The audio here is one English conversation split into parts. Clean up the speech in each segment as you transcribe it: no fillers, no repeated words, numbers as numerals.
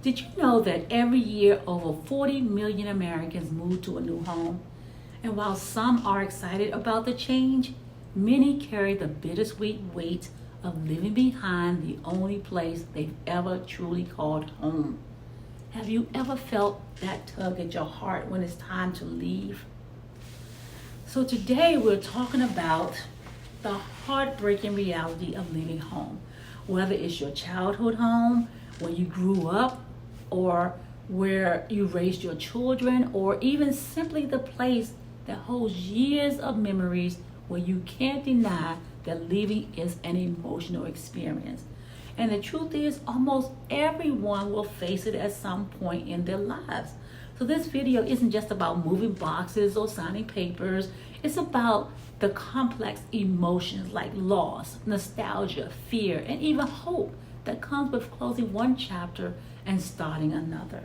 Did you know that every year over 40 million Americans move to a new home? And while some are excited about the change, many carry the bittersweet weight of living behind the only place they've ever truly called home. Have you ever felt that tug at your heart when it's time to leave? So today we're talking about the heartbreaking reality of leaving home. Whether it's your childhood home, where you grew up, or where you raised your children, or even simply the place that holds years of memories where you can't deny that leaving is an emotional experience. And the truth is, almost everyone will face it at some point in their lives. So this video isn't just about moving boxes or signing papers. It's about the complex emotions like loss, nostalgia, fear, and even hope that comes with closing one chapter and starting another.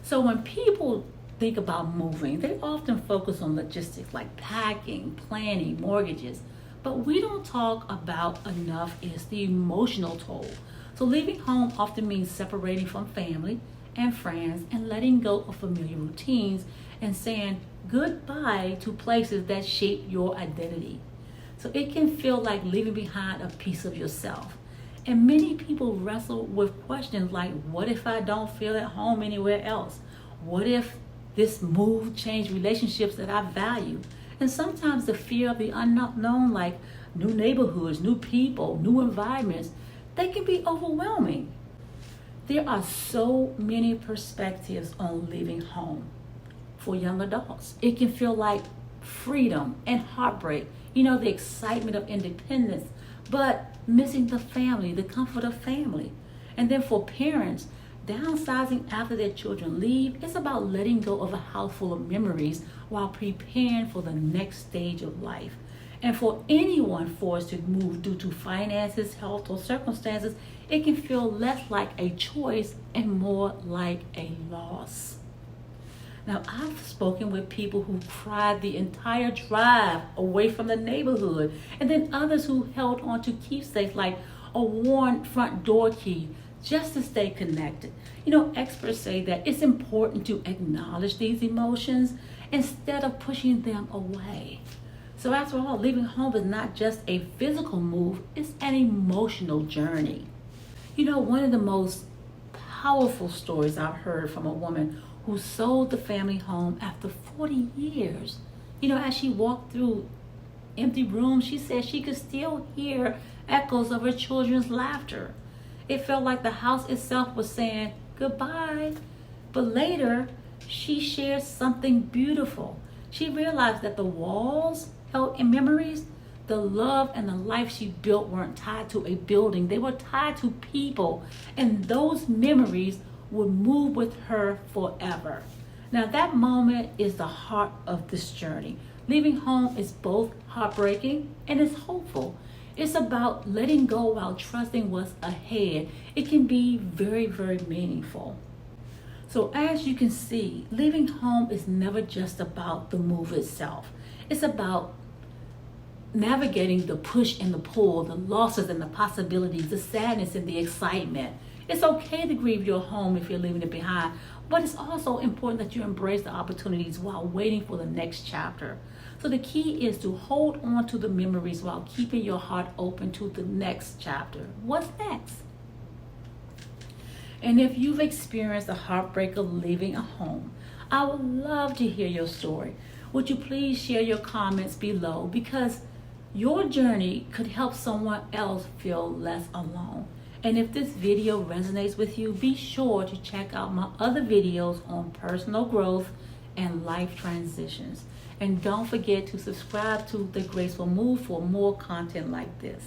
So when people think about moving, they often focus on logistics like packing, planning, mortgages. But we don't talk about enough is the emotional toll. So leaving home often means separating from family and friends and letting go of familiar routines and saying goodbye to places that shape your identity. So it can feel like leaving behind a piece of yourself. And many people wrestle with questions like, what if I don't feel at home anywhere else? What if this move changed relationships that I value? And sometimes the fear of the unknown, like new neighborhoods, new people, new environments, they can be overwhelming. There are so many perspectives on leaving home. For young adults, it can feel like freedom and heartbreak, the excitement of independence, but missing the family, the comfort of family. And then for parents, downsizing after their children leave is about letting go of a house full of memories while preparing for the next stage of life. And for anyone forced to move due to finances, health, or circumstances, it can feel less like a choice and more like a loss. Now, I've spoken with people who cried the entire drive away from the neighborhood, and then others who held on to keepsakes like a worn front door key just to stay connected. Experts say that it's important to acknowledge these emotions instead of pushing them away. So after all, leaving home is not just a physical move, it's an emotional journey. One of the most powerful stories I've heard from a woman who sold the family home after 40 years. As she walked through empty rooms, she said she could still hear echoes of her children's laughter. It felt like the house itself was saying goodbye. But later, she shared something beautiful. She realized that the walls held in memories, the love and the life she built weren't tied to a building. They were tied to people. And those memories would move with her forever. Now that moment is the heart of this journey. Leaving home is both heartbreaking and it's hopeful. It's about letting go while trusting what's ahead. It can be very, very meaningful. So as you can see, leaving home is never just about the move itself. It's about navigating the push and the pull, the losses and the possibilities, the sadness and the excitement. It's okay to grieve your home if you're leaving it behind, but it's also important that you embrace the opportunities while waiting for the next chapter. So the key is to hold on to the memories while keeping your heart open to the next chapter. What's next? And if you've experienced the heartbreak of leaving a home, I would love to hear your story. Would you please share your comments below, because your journey could help someone else feel less alone. And if this video resonates with you, be sure to check out my other videos on personal growth and life transitions. And don't forget to subscribe to The Graceful Move for more content like this.